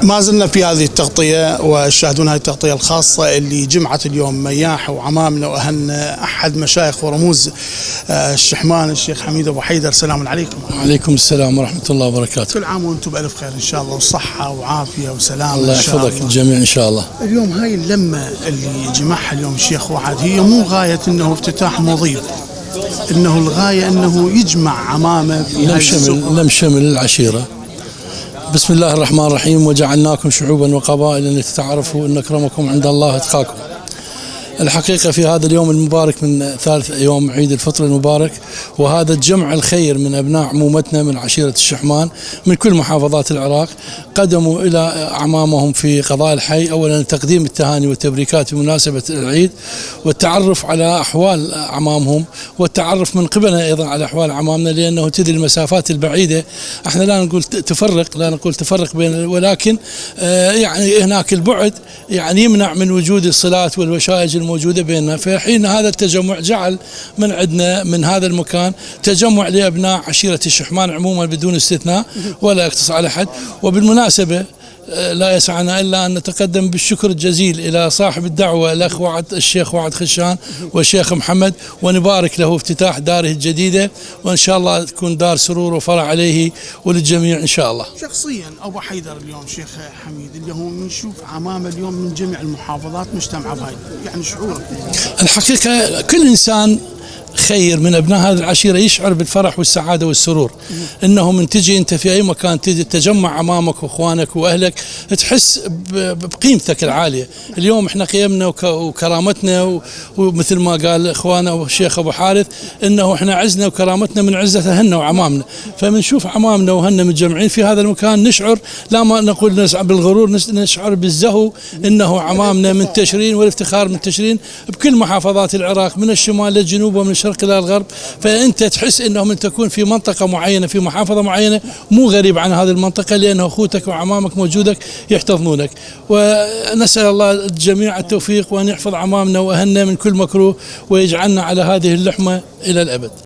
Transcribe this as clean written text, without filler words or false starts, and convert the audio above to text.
ما زلنا في هذه التغطية وتشاهدون هذه التغطية الخاصة اللي جمعت اليوم مياح وعمامنا وأهلنا أحد مشايخ ورموز الشحمان الشيخ حميد أبو حيدر. السلام عليكم. وعليكم السلام ورحمة الله وبركاته. كل عام وأنتم بألف خير إن شاء الله وصحة وعافية وسلامة. الله يحفظك الجميع إن شاء الله. اليوم هاي اللمة اللي جمعها اليوم الشيخ وعد هي مو غاية أنه افتتاح مضيف، إنه الغاية أنه يجمع عمامة في لم شمل العشيرة. بسم الله الرحمن الرحيم. وجعلناكم شعوبا وقبائل لتتعارفوا إن أكرمكم عند الله أتقاكم. الحقيقة في هذا اليوم المبارك من ثالث يوم عيد الفطر المبارك، وهذا الجمع الخير من أبناء عمومتنا من عشيرة الشحمان من كل محافظات العراق قدموا إلى أعمامهم في قضاء الحي أولا تقديم التهاني والتبريكات بمناسبة العيد والتعرف على أحوال أعمامهم والتعرف من قبلنا أيضا على أحوال أعمامنا، لأنه تدري المسافات البعيدة احنا لا نقول تفرق بين، ولكن يعني هناك البعد يعني يمنع من وجود الصلات والوشائج الموجودة بيننا. في حين هذا التجمع جعل من عندنا من هذا المكان تجمع لأبناء عشيرة الشحمان عموما بدون استثناء ولا يقتصر على أحد. وبالمناسبة لا يسعنا إلا أن نتقدم بالشكر الجزيل إلى صاحب الدعوة الأخ الشيخ وعد خشان والشيخ محمد، ونبارك له افتتاح داره الجديدة، وإن شاء الله تكون دار سرور وفرح عليه وللجميع إن شاء الله. شخصيا أبو حيدر اليوم شيخ حميد اللي هو بنشوف عمامة اليوم من جميع المحافظات مجتمعة بهاي، يعني شعورك؟ الحقيقة كل إنسان خير من أبناء هذه العشيرة يشعر بالفرح والسعادة والسرور، إنه من تجي أنت في أي مكان تجمع أمامك وإخوانك وأهلك تحس بقيمتك العالية. اليوم إحنا قيمنا وكرامتنا ومثل ما قال إخوانا والشيخ أبو حارث إنه إحنا عزنا وكرامتنا من عزة أهلنا وعمامنا، فمنشوف عمامنا وأهلنا متجمعين في هذا المكان نشعر لا ما نقول نسعى بالغرور، نشعر بالزهو إنه عمامنا منتشرين والافتخار منتشرين بكل محافظات العراق من الشمال للجنوب ومن الشرق إلى الغرب. فأنت تحس إنه من تكون في منطقة معينة في محافظة معينة مو غريب عن هذه المنطقة، لأنه أخوتك وعمامك موجودك يحتضنونك. ونسأل الله الجميع التوفيق وأن يحفظ عمامنا وأهلنا من كل مكروه ويجعلنا على هذه اللحمة إلى الأبد.